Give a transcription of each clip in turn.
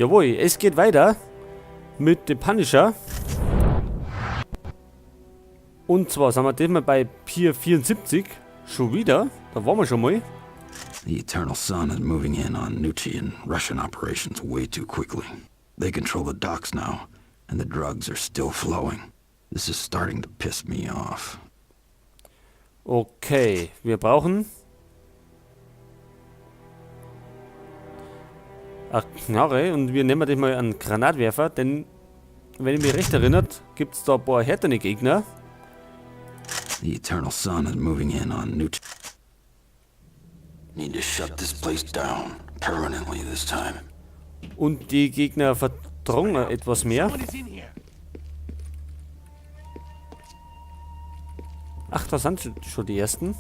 Jawohl, es geht weiter mit dem Punisher. Und zwar sind wir diesmal bei Pier 74. Schon wieder. Da waren wir schon mal. The Eternal Sun is moving in on Nucci Russian operations way too quickly. They control the docks now, and the drugs are still flowing. This is starting to piss me off. Okay, wir brauchen eine Knarre und wir nehmen mal einen Granatwerfer, denn wenn ich mich recht erinnert, gibt es da ein paar härtere Gegner. The Eternal Sun is moving in on Nucci. Need to shut this place down permanently this time. Und die Gegner verdrängen etwas mehr. Ach, da sind schon die ersten.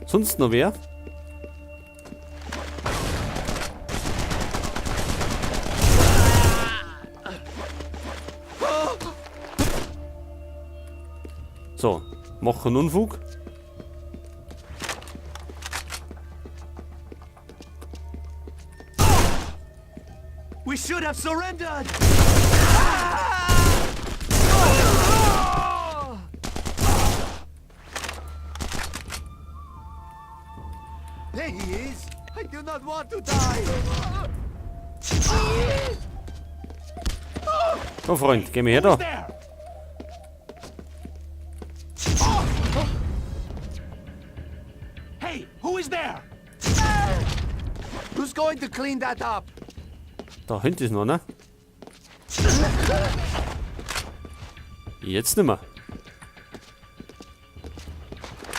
Sonst noch wer? So, machen Unfug. We should have surrendered! There he is! I do not want to die! Oh Freund, geh mir her da. Hey, who is there? Who's going to clean that up? Da hinten ist noch, ne? Jetzt nimmer.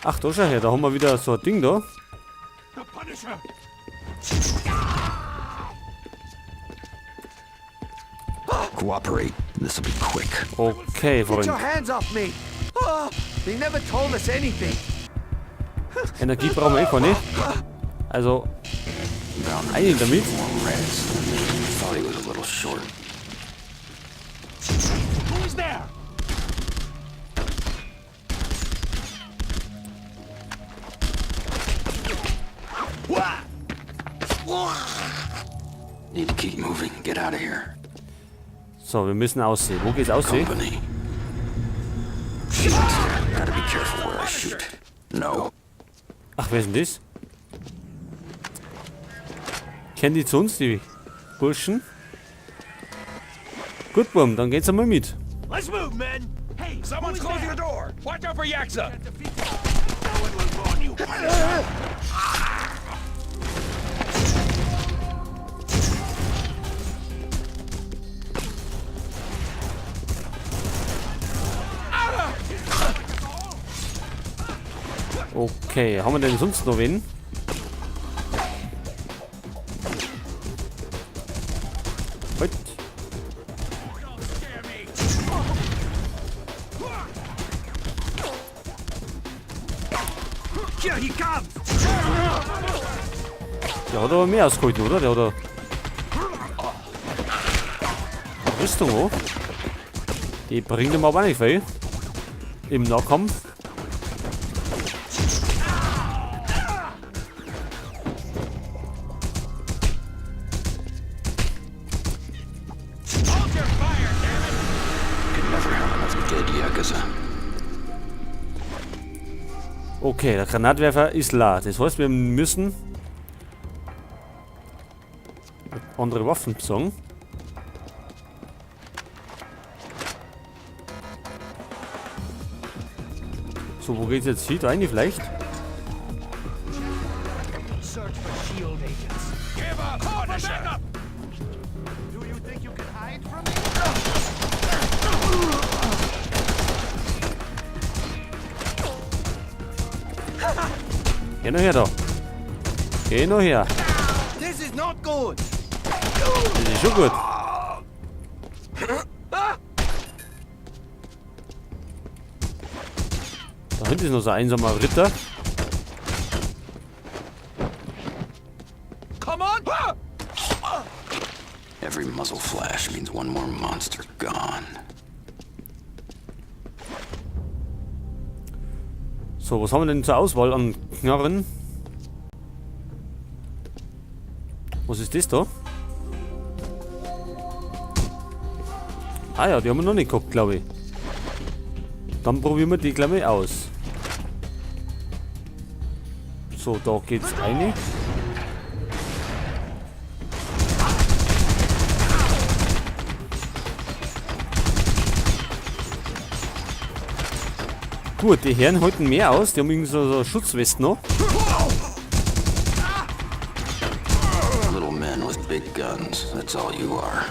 Ach, da schau her, da haben wir wieder so ein Ding da. The Punisher! Cooperate. This'll be quick. Okay, Get your Freund. hands off me! Oh, they never told us anything. Energie brauchen wir einfach nicht. Also, Down einig damit. more reds. Thought he was a little short. Who is there? Need to keep moving. Get out of here. So, wir müssen aussehen. Wo geht's aussehen? Company. Shit. Gotta be careful where I shoot. No. Ach, wer ist denn das? Kennen die zu uns, die Burschen? Gut, Wurm, dann geht's einmal mit. Let's move, men! Hey, Someone's closing the door! Watch out for Yaksa! No one will warn you, Punisher! Okay, haben wir denn sonst noch wen? Gut. Here he comes! Der hat aber mehr ausgehalten, oder? Der hat eine Rüstung auch. Die bringt ihm aber auch nicht viel. Im Nahkampf. Hold your fire, damn it! Could never have enough dead Yakuza. Okay, der Granatwerfer ist leer. Das heißt, wir müssen andere Waffen besorgen. So, wo geht's jetzt hin? Da rein vielleicht? Search for shield agents. Give up, Punisher! Do you think you can hide from me? Geh noch her da. Geh noch her. This is not good! Das ist schon gut. Da hinten ist noch so ein einsamer Ritter. Come on! Every muzzle flash means one more monster gone. So, was haben wir denn zur Auswahl an Knarren? Was ist das da? Ah ja, die haben wir noch nicht gehabt, glaube ich. Dann probieren wir die, glaube ich, aus. So, da geht's eine. Gut, die Herren halten mehr aus. Die haben irgendwie so Schutzwesten noch. Little men with big guns, that's all you are.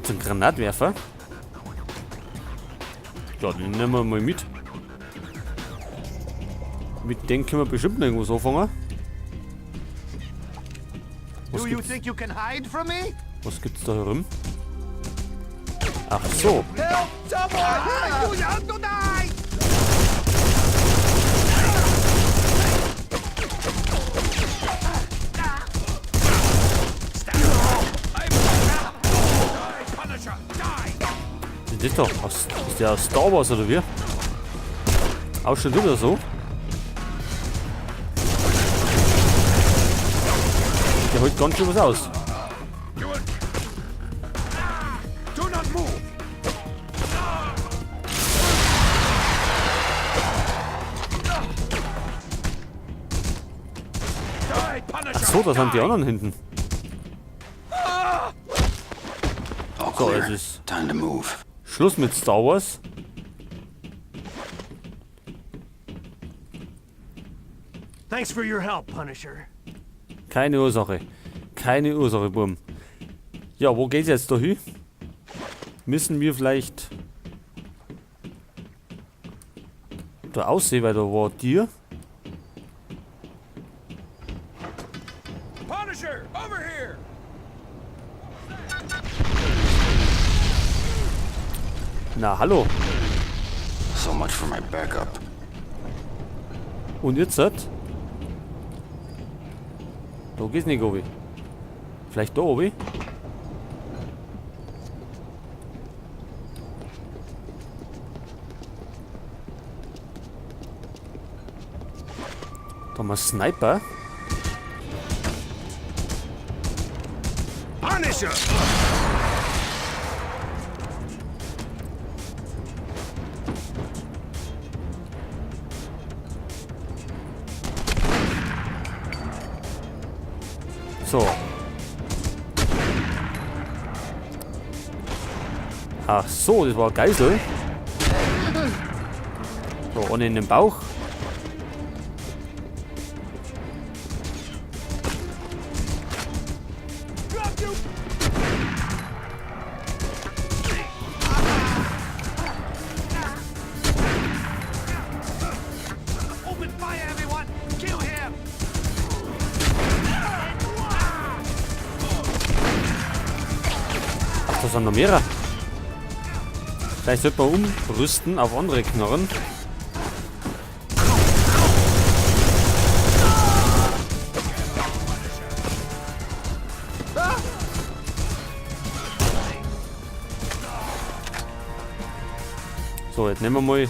Zum Granatwerfer. Ja, den nehmen wir mal mit. Mit dem können wir bestimmt noch irgendwas anfangen. Do you think you can hide from me? Was gibt's da herum? Ach so. Help someone! You have to die! Punisher, die! Das ist doch aus, ist der aus Star Wars oder wie? Auch schon wieder so. Der holt ganz schön was aus. Do not move! Die, Punisher! Ach so, da sind die anderen hinten. All So, clear. es ist Time to move. Schluss mit Star Wars. Thanks for your help, Punisher. Keine Ursache. Keine Ursache, Bumm. Ja, wo geht's jetzt da hin? Müssen wir vielleicht da aussehen, weil da war Tier. Punisher, over here! Na, hallo. So much for my backup. Und jetzt hat? Da geht's nicht, Obi. Vielleicht da, Obi? Da haben wir Sniper. Punisher! So. Ach so, das war ein Geisel. So, ohne in den Bauch. Open fire, everyone! Kill him! Ach, da sind noch mehrere. Vielleicht sollte man umrüsten auf andere Knarren. So, jetzt nehmen wir mal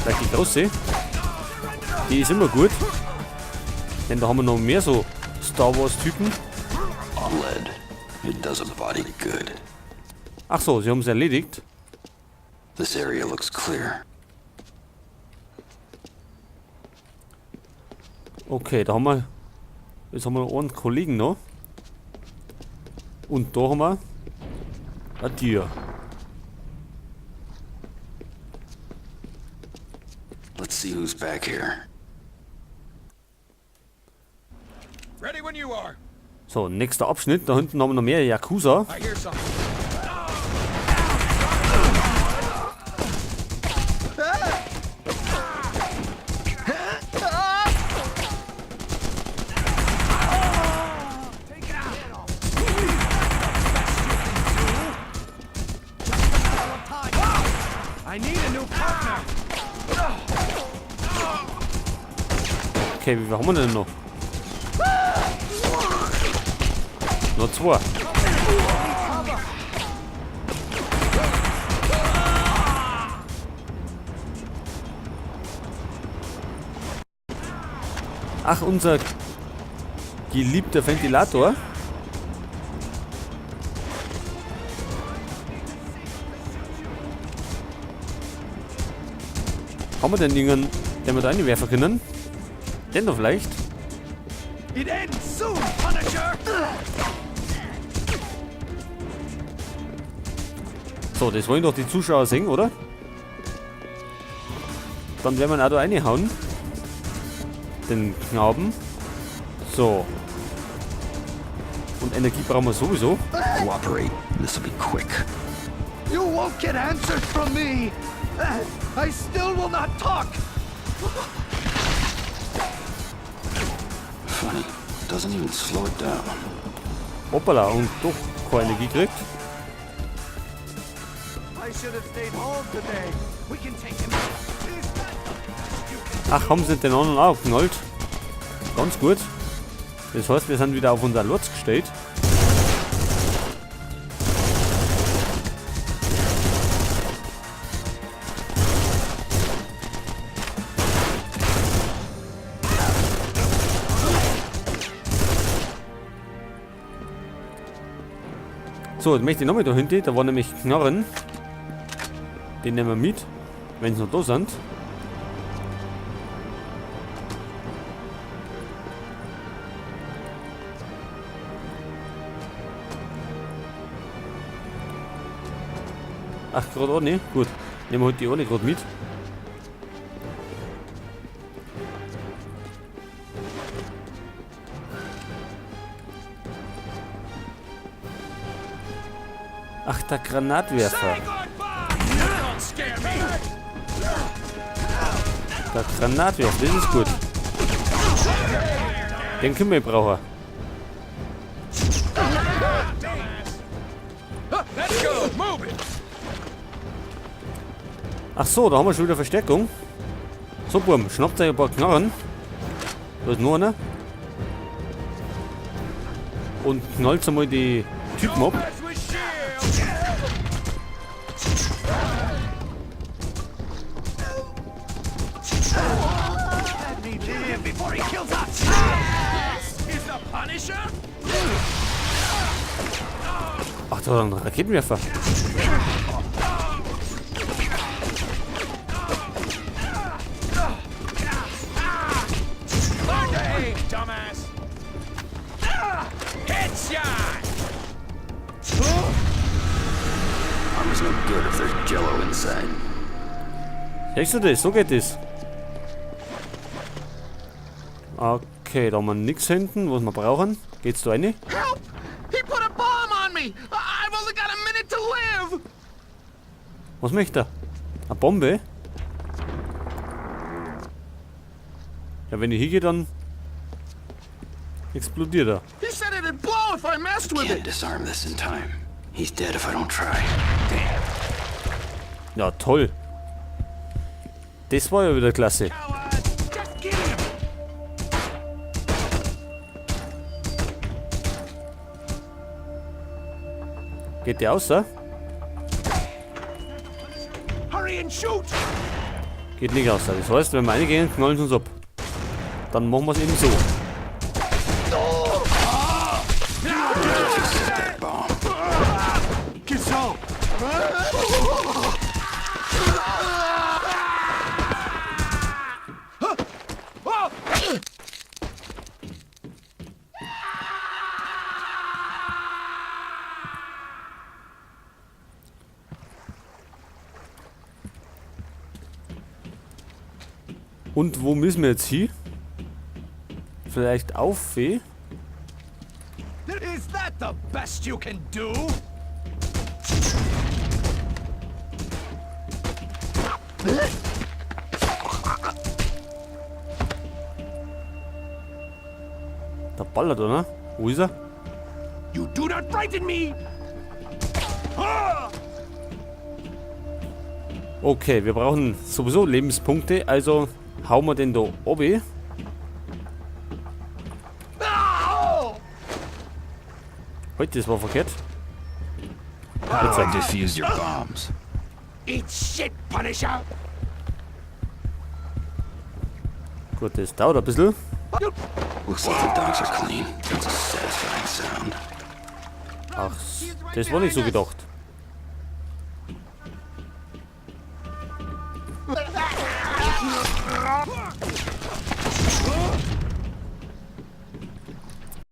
vielleicht die große. Die ist immer gut. Denn da haben wir noch mehr so Star Wars Typen. Lead. It does a body good. Ach so, sie haben es erledigt. This area looks clear. Okay, da haben wir. Jetzt haben wir noch einen Kollegen noch. Und da haben wir ein Tier. Let's see who's back here. Ready when you are. So, nächster Abschnitt. Da hinten haben wir noch mehr Yakuza. I hear something. I need a new partner! Okay, wie viel haben wir denn noch? Noch zwei. Ach, unser geliebter Ventilator. Haben wir denn irgendeinen, den wir da reinwerfen können? Den doch vielleicht? It ends soon, Punisher! So, das wollen doch die Zuschauer sehen, oder? Dann werden wir ihn auch da reinhauen. Den Knaben. So. Und Energie brauchen wir sowieso. Cooperate. This'll be quick. You won't get answers from me! I still will not talk! Funny. Doesn't even slow it down. Hoppala, und doch keine Energie gekriegt. I should have stayed home today. We can take him out. Is that the best you can Ach, haben sie den anderen auch geknallt. Ganz gut. Das heißt, wir sind wieder auf unser Lotz gestellt. So, jetzt möchte ich nochmal da hinten. Da war nämlich Knarren. Den nehmen wir mit, wenn sie noch da sind. Ach, gerade auch nicht? Gut. Nehmen wir heute die alle gerade mit. Ach, der Granatwerfer. Say goodbye! Don't scare me! Der Granatwerfer, das ist gut. Den können wir brauchen. Let's go! Move it! Ach so, da haben wir schon wieder Verstärkung. So, Burm, schnappt euch ein paar Knarren. Da ist noch einer. Und knallt einmal die Typen ab. Mess with shield! let me live before he kills us! Is the Punisher? Ach, da war ein Raketenwerfer. Learn to aim, dumbass! Headshot! Armor's no good if there's jello inside. Siehst du das? So geht das. Okay, da haben wir nichts hinten, was wir brauchen. Geht's da rein? Help! He put a bomb on me! I've only got a minute to live! Was möchte er? Eine Bombe? Ja, wenn ich hingehe, dann explodiert er. He said it'd blow if I messed with Can't it! disarm this in time. He's dead if I don't try. Ja, toll. Das war ja wieder klasse. Just get him! Geht der aus, ja? Hurry and shoot! Geht nicht aus. Das heißt, wenn wir reingehen, knallen sie uns ab. Dann machen wir es eben so. That bomb. Gazelle! Und wo müssen wir jetzt hin? Vielleicht auf Fee? Is that the best you can do? Der ballert, oder? Wo ist er? You do not frighten me! Okay, wir brauchen sowieso Lebenspunkte, also hauen wir den da oben. Heute, das war verkehrt. How do I defuse your bombs? Eat shit, Punisher! Gut, das dauert ein bisschen. Looks like the docks are clean. That's a satisfying sound. Ach, das war nicht so gedacht.